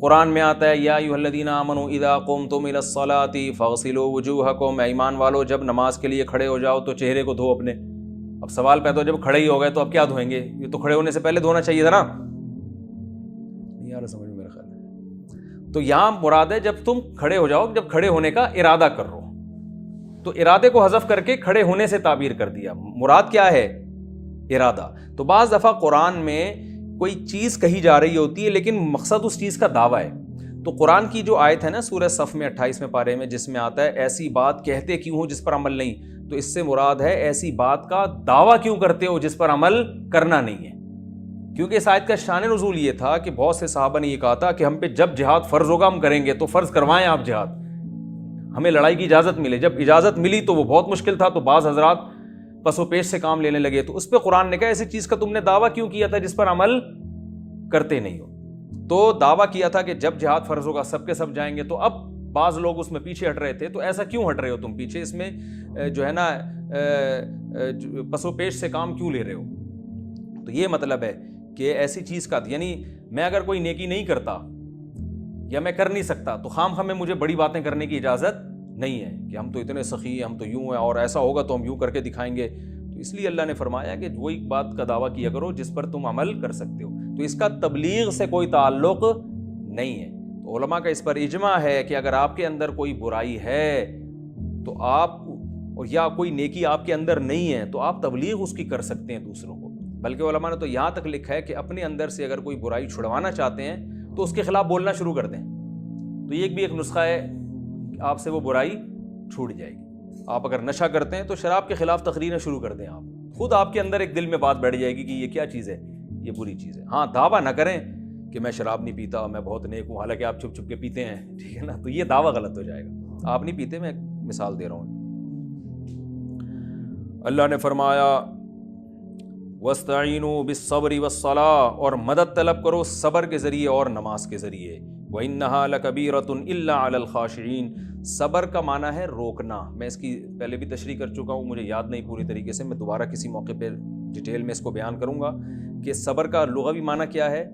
قرآن میں آتا ہے یا ایھا الذین آمنوا اذا قمتم الی الصلاۃ فاغسلوا وجوہکم، اے ایمان والو جب نماز کے لیے کھڑے ہو جاؤ تو چہرے کو دھو اپنے۔ اب سوال پیدا ہو جب کھڑے ہی ہو گئے تو اب کیا دھوئیں گے؟ یہ تو کھڑے ہونے سے پہلے دھونا چاہیے تھا نا، نہیں آ رہا سمجھ میں میرا خیال ہے۔ تو یہاں مراد ہے جب تم کھڑے ہو جاؤ، جب کھڑے ہونے کا ارادہ کر رہو، تو ارادے کو حذف کر کے کھڑے ہونے سے تعبیر کر دیا۔ مراد کیا ہے؟ ارادہ۔ تو بعض دفعہ قرآن میں کوئی چیز کہی جا رہی ہوتی ہے لیکن مقصد اس چیز کا دعویٰ ہے۔ تو قرآن کی جو آیت ہے نا سورہ صف میں 28ویں پارے میں، جس میں آتا ہے ایسی بات کہتے کیوں ہو جس پر عمل نہیں، تو اس سے مراد ہے ایسی بات کا دعویٰ کیوں کرتے ہو جس پر عمل کرنا نہیں ہے۔ کیونکہ اس آیت کا شان نزول یہ تھا کہ بہت سے صحابہ نے یہ کہا تھا کہ ہم پہ جب جہاد فرض ہوگا ہم کریں گے، تو فرض کروائیں آپ جہاد، ہمیں لڑائی کی اجازت ملے۔ جب اجازت ملی تو وہ بہت مشکل تھا، تو بعض حضرات پس و پیش سے کام لینے لگے۔ تو اس پہ قرآن نے کہا ایسی چیز کا تم نے دعویٰ کیوں کیا تھا جس پر عمل کرتے نہیں ہو؟ تو دعویٰ کیا تھا کہ جب جہاد فرض ہوگا سب کے سب جائیں گے، تو اب بعض لوگ اس میں پیچھے ہٹ رہے تھے، تو ایسا کیوں ہٹ رہے ہو تم پیچھے؟ اس میں جو ہے نا پس و پیش سے کام کیوں لے رہے ہو؟ تو یہ مطلب ہے کہ ایسی چیز کا، یعنی میں اگر کوئی نیکی نہیں کرتا یا میں کر نہیں سکتا تو خام خواہ میں مجھے بڑی باتیں کرنے کی اجازت نہیں ہے کہ ہم تو اتنے سخی ہیں، ہم تو یوں ہیں، اور ایسا ہوگا تو ہم یوں کر کے دکھائیں گے۔ تو اس لیے اللہ نے فرمایا کہ وہی بات کا دعویٰ کیا کرو جس پر تم عمل کر سکتے ہو۔ تو اس کا تبلیغ سے کوئی تعلق نہیں ہے۔ تو علماء کا اس پر اجماع ہے کہ اگر آپ کے اندر کوئی برائی ہے تو آپ، یا کوئی نیکی آپ کے اندر نہیں ہے، تو آپ تبلیغ اس کی کر سکتے ہیں دوسروں کو۔ بلکہ علماء نے تو یہاں تک لکھا ہے کہ اپنے اندر سے اگر کوئی برائی چھڑوانا چاہتے ہیں تو اس کے خلاف بولنا شروع کر دیں، تو یہ بھی ایک نسخہ ہے کہ آپ سے وہ برائی چھوٹ جائے گی۔ آپ اگر نشہ کرتے ہیں تو شراب کے خلاف تقریریں شروع کر دیں، آپ خود آپ کے اندر ایک دل میں بات بیٹھ جائے گی کہ یہ کیا چیز ہے، یہ بری چیز ہے۔ ہاں، دعویٰ نہ کریں کہ میں شراب نہیں پیتا، میں بہت نیک ہوں، حالانکہ آپ چھپ چھپ کے پیتے ہیں، ٹھیک ہے نا، تو یہ دعویٰ غلط ہو جائے گا۔ آپ نہیں پیتے، میں مثال دے رہا ہوں۔ اللہ نے فرمایا وَاسْتَعِينُوا بِالصَّبْرِ وَالصَّلَاةِ، اور مدد طلب کرو صبر کے ذریعے اور نماز کے ذریعے۔ وَإِنَّهَا لَكَبِيرَةٌ إِلَّا عَلَى الْخَاشِعِينَ، صبر کا معنی ہے روکنا۔ میں اس کی پہلے بھی تشریح کر چکا ہوں، مجھے یاد نہیں پوری طریقے سے، میں دوبارہ کسی موقع پہ ڈیٹیل میں اس کو بیان کروں گا کہ صبر کا لغوی معنی کیا ہے؟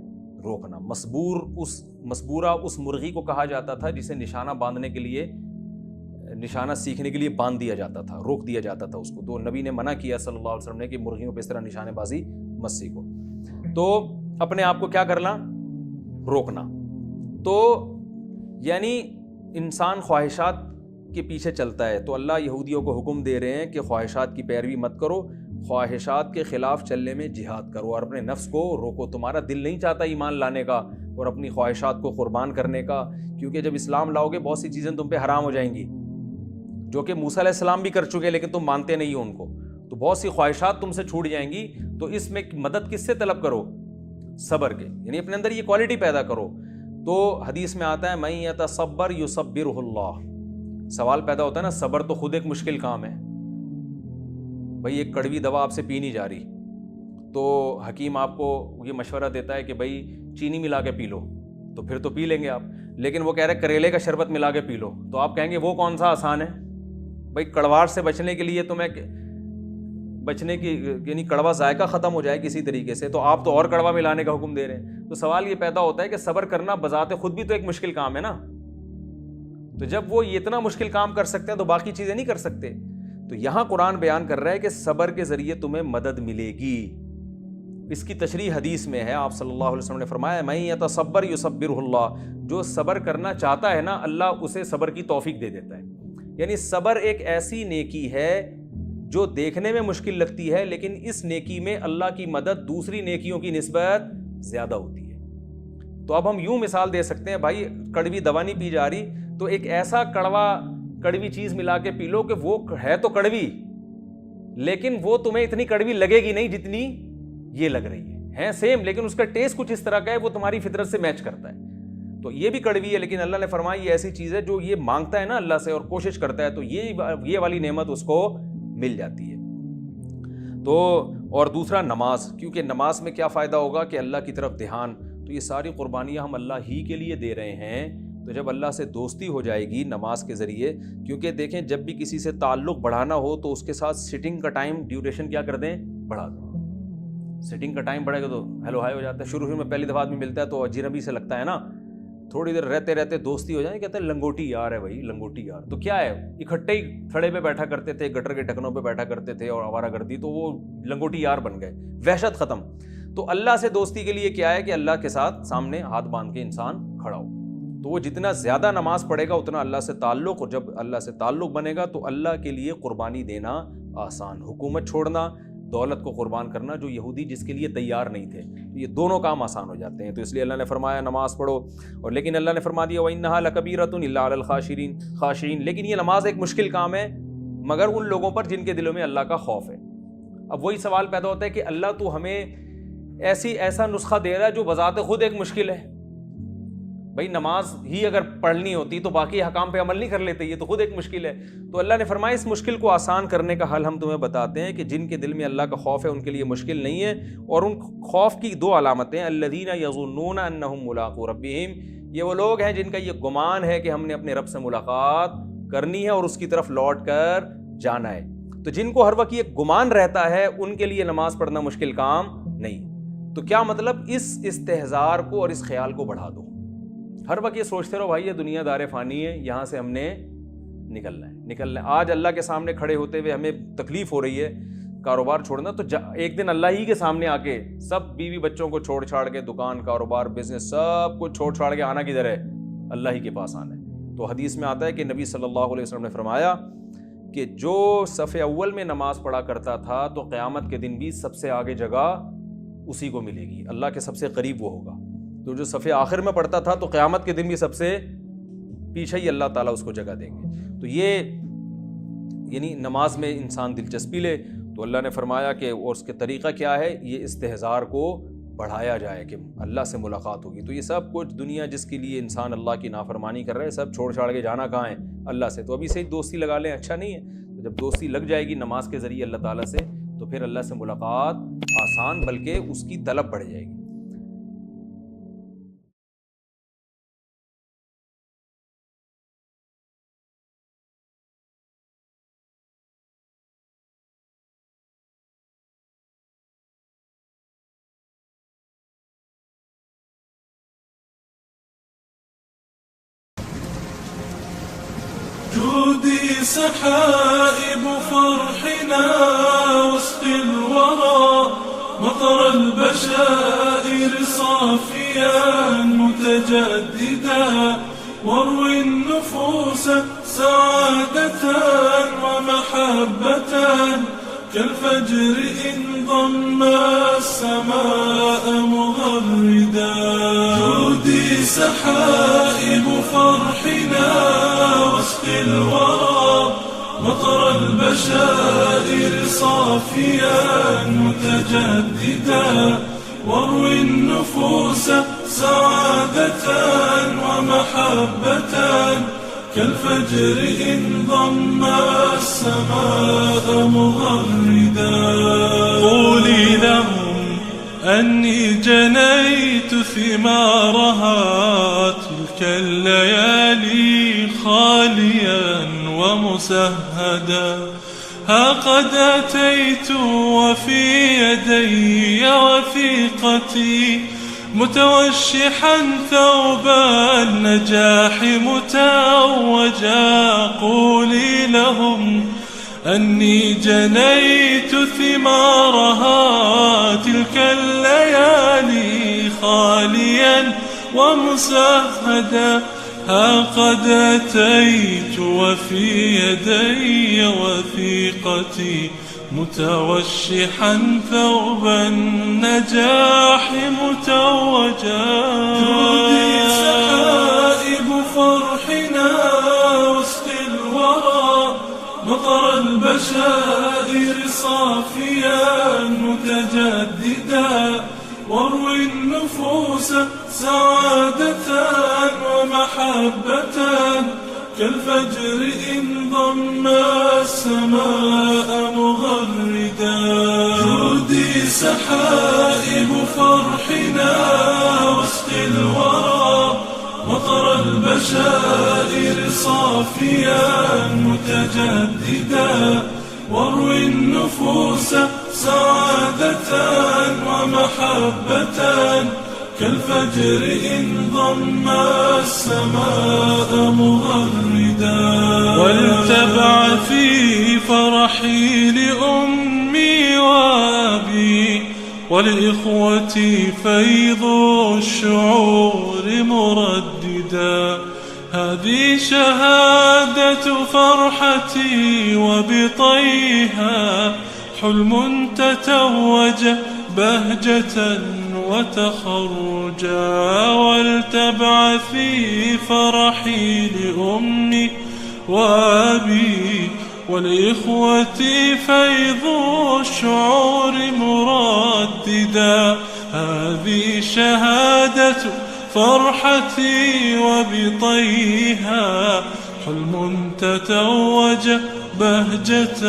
روکنا۔ مسبورہ اس مرغی کو کہا جاتا تھا جسے نشانہ باندھنے کے لیے، نشانہ سیکھنے کے لیے باندھ دیا جاتا تھا، روک دیا جاتا تھا اس کو۔ تو نبی نے منع کیا صلی اللہ علیہ وسلم نے کہ مرغیوں پہ اس طرح نشانے بازی مت سیکھو۔ تو اپنے آپ کو کیا کرنا؟ روکنا۔ تو یعنی انسان خواہشات کے پیچھے چلتا ہے، تو اللہ یہودیوں کو حکم دے رہے ہیں کہ خواہشات کی پیروی مت کرو، خواہشات کے خلاف چلنے میں جہاد کرو اور اپنے نفس کو روکو۔ تمہارا دل نہیں چاہتا ایمان لانے کا اور اپنی خواہشات کو قربان کرنے کا، کیونکہ جب اسلام لاؤ گے بہت سی چیزیں تم پہ حرام ہو جائیں گی جو کہ موسیٰ علیہ السلام بھی کر چکے لیکن تم مانتے نہیں ہو ان کو، تو بہت سی خواہشات تم سے چھوٹ جائیں گی۔ تو اس میں مدد کس سے طلب کرو؟ صبر کے، یعنی اپنے اندر یہ کوالٹی پیدا کرو۔ تو حدیث میں آتا ہے مَن یتصبر یصبرہ اللہ، سوال پیدا ہوتا ہے نا، صبر تو خود ایک مشکل کام ہے بھائی۔ ایک کڑوی دوا آپ سے پی نہیں جا رہی تو حکیم آپ کو یہ مشورہ دیتا ہے کہ بھائی چینی ملا کے پی لو، تو پھر تو پی لیں گے آپ، لیکن وہ کہہ رہے کریلے کا شربت ملا کے پی لو، تو آپ کہیں گے وہ کون سا آسان ہے بھائی؟ کڑواہٹ سے بچنے کے لیے تو میں بچنے کی، یعنی کڑوا ذائقہ ختم ہو جائے کسی طریقے سے، تو آپ تو اور کڑوا ملانے کا حکم دے رہے ہیں۔ تو سوال یہ پیدا ہوتا ہے کہ صبر کرنا بذات خود بھی تو ایک مشکل کام ہے نا، تو جب وہ اتنا مشکل کام کر سکتے ہیں تو باقی چیزیں نہیں کر سکتے؟ تو یہاں قرآن بیان کر رہا ہے کہ صبر کے ذریعے تمہیں مدد ملے گی۔ اس کی تشریح حدیث میں ہے، آپ صلی اللہ علیہ وسلم نے فرمایا مَن یتصبر یصبرہ اللہ، جو صبر کرنا چاہتا ہے نا اللہ اسے صبر کی توفیق دے دیتا ہے۔ یعنی صبر ایک ایسی نیکی ہے جو دیکھنے میں مشکل لگتی ہے، لیکن اس نیکی میں اللہ کی مدد دوسری نیکیوں کی نسبت زیادہ ہوتی ہے۔ تو اب ہم یوں مثال دے سکتے ہیں، بھائی کڑوی دوا نہیں پی جا رہی تو ایک ایسا کڑوی چیز ملا کے پی لو کہ وہ ہے تو کڑوی لیکن وہ تمہیں اتنی کڑوی لگے گی نہیں جتنی یہ لگ رہی ہے سیم، لیکن اس کا ٹیسٹ کچھ اس طرح کا ہے، وہ تمہاری فطرت سے میچ کرتا ہے۔ تو یہ بھی کڑوی ہے، لیکن اللہ نے فرمایا یہ ایسی چیز ہے جو یہ مانگتا ہے نا اللہ سے اور کوشش کرتا ہے تو یہ والی نعمت اس کو مل جاتی ہے۔ تو اور دوسرا نماز، کیونکہ نماز میں کیا فائدہ ہوگا کہ اللہ کی طرف دھیان، تو یہ ساری قربانیاں ہم اللہ ہی کے لیے دے رہے ہیں، تو جب اللہ سے دوستی ہو جائے گی نماز کے ذریعے، کیونکہ دیکھیں جب بھی کسی سے تعلق بڑھانا ہو تو اس کے ساتھ سٹنگ کا ٹائم ڈیوریشن کیا کر دیں، بڑھا دیں۔ سٹنگ کا ٹائم بڑھے گا تو ہیلو ہائی ہو جاتا ہے، شروع میں پہلی دفعہ آدمی ملتا ہے تو اجنبی سے لگتا ہے نا، تھوڑی دیر رہتے رہتے دوستی ہو جائے, کہتے ہیں لنگوٹی یار ہے بھائی, لنگوٹی یار. تو کیا ہے, اکٹھے ہی تھڑے پہ بیٹھا کرتے تھے, گٹر کے ڈھکنوں پہ بیٹھا کرتے تھے اور آوارہ گردی, تو وہ لنگوٹی یار بن گئے, وحشت ختم. تو اللہ سے دوستی کے لیے کیا ہے کہ اللہ کے ساتھ سامنے ہاتھ باندھ کے انسان کھڑا ہو. تو وہ جتنا زیادہ نماز پڑھے گا اتنا اللہ سے تعلق, اور جب اللہ سے تعلق بنے گا تو اللہ کے لیے قربانی دینا آسان, حکومت چھوڑنا, دولت کو قربان کرنا, جو یہودی جس کے لیے تیار نہیں تھے, تو یہ دونوں کام آسان ہو جاتے ہیں. تو اس لیے اللہ نے فرمایا نماز پڑھو, اور لیکن اللہ نے فرما دیا وَإِنَّهَا لَكَبِيرَةٌ إِلَّا عَلَى الْخَاشِعِينَ, لیکن یہ نماز ایک مشکل کام ہے مگر ان لوگوں پر جن کے دلوں میں اللہ کا خوف ہے. اب وہی سوال پیدا ہوتا ہے کہ اللہ تو ہمیں ایسا نسخہ دے رہا ہے جو بذات خود ایک مشکل ہے. بھائی نماز ہی اگر پڑھنی ہوتی تو باقی حکام پہ عمل نہیں کر لیتے, یہ تو خود ایک مشکل ہے. تو اللہ نے فرمایا اس مشکل کو آسان کرنے کا حل ہم تمہیں بتاتے ہیں کہ جن کے دل میں اللہ کا خوف ہے ان کے لیے مشکل نہیں ہے. اور ان خوف کی دو علامتیں, الذین یظنون انہم ملاقو ربہم, یہ وہ لوگ ہیں جن کا یہ گمان ہے کہ ہم نے اپنے رب سے ملاقات کرنی ہے اور اس کی طرف لوٹ کر جانا ہے. تو جن کو ہر وقت یہ گمان رہتا ہے ان کے لیے نماز پڑھنا مشکل کام نہیں. تو کیا مطلب, اس استحضار کو اور اس خیال کو بڑھا دو. ہر وقت یہ سوچتے رہو بھائی یہ دنیا دار فانی ہے, یہاں سے ہم نے نکلنا ہے. آج اللہ کے سامنے کھڑے ہوتے ہوئے ہمیں تکلیف ہو رہی ہے کاروبار چھوڑنا, تو ایک دن اللہ ہی کے سامنے آ کے سب بیوی بچوں کو چھوڑ چھاڑ کے, دکان, کاروبار, بزنس سب کو چھوڑ چھاڑ کے آنا کدھر ہے, اللہ ہی کے پاس آنا ہے. تو حدیث میں آتا ہے کہ نبی صلی اللہ علیہ وسلم نے فرمایا کہ جو صف اول میں نماز پڑھا کرتا تھا تو قیامت کے دن بھی سب سے آگے جگہ اسی کو ملے گی, اللہ کے سب سے قریب وہ ہوگا. تو جو صف آخر میں پڑھتا تھا تو قیامت کے دن بھی سب سے پیچھے ہی اللہ تعالیٰ اس کو جگہ دیں گے. تو یہ یعنی نماز میں انسان دلچسپی لے. تو اللہ نے فرمایا کہ اور اس کے طریقہ کیا ہے, یہ استحضار کو بڑھایا جائے کہ اللہ سے ملاقات ہوگی. تو یہ سب کچھ دنیا جس کے لیے انسان اللہ کی نافرمانی کر رہے ہیں, سب چھوڑ چھاڑ کے جانا کہاں ہے, اللہ سے. تو ابھی سے دوستی لگا لیں, اچھا نہیں ہے. تو جب دوستی لگ جائے گی نماز کے ذریعے اللہ تعالیٰ سے, تو پھر اللہ سے ملاقات آسان بلکہ اس کی طلب بڑھ جائے گی. جودي سحائب فرحنا وسط الورى, مطر البشائر صافيا متجددا, واروي النفوس سعادة ومحبة كالفجر إن ضم السماء مغردا. جودي سحائب فرحنا وسط الورى, مطر البشائر صافيا متجددا, واروي النفوس سعادة ومحبة كالفجر إن ضم السماء مغردا. قولي لهم أني جنيت ثمارها تلك الليالي خاليا ومسهدا, ها قد أتيت وفي يدي وثيقتي متوشحا ثوب النجاح متوجا. قولي لهم أني جنيت ثمارها تلك الليالي خاليا ومسهدا, ها قد أتيت وفي يدي وثيقتي متوشحا ثوب النجاح متوجا. جودي سحائب فرحنا وسط الورى, مطر البشائر صافيا متجددا, واروي النفوس سعادة ومحبة كالفجر إن ضم السماء مغردا. جودي سحائب فرحنا وسط الورى, مطر البشائر صافيا متجددا, واروي النفوس سعادة ومحبة كالفجر إن ضم السماء مغردا. ولتبعثي فرحي لأمي وأبي ولإخوتي فيض الشعور مرددا. هذه شهادة فرحتي وبطيها حلم تتوج بهجة وتخرجا. ولتبعثي فرحي لأمي وأبي ولإخوتي فيض الشعور مرددا. هذه شهادة فرحتي وبطيها حلم تتوج بهجة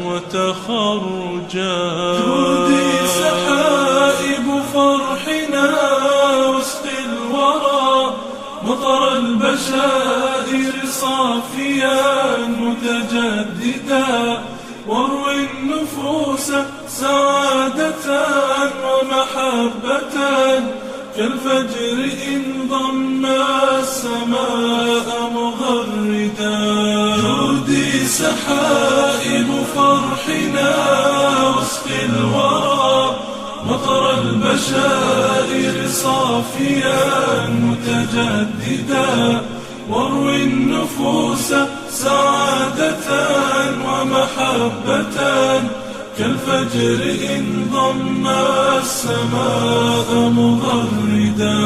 وتخرجا. جودي سحائب فرحنا واسقي الورى مطر البشائر صافيا متجددا. واروي النفوس سعادة ومحبة كالفجر إن ضم السماء مغردا. جودي سحائب فرحنا واسقي الورى مطر البشائر صافيا متجددا. واروي النفوس سعادة ومحبة كالفجر إن ضم السماء مغردا.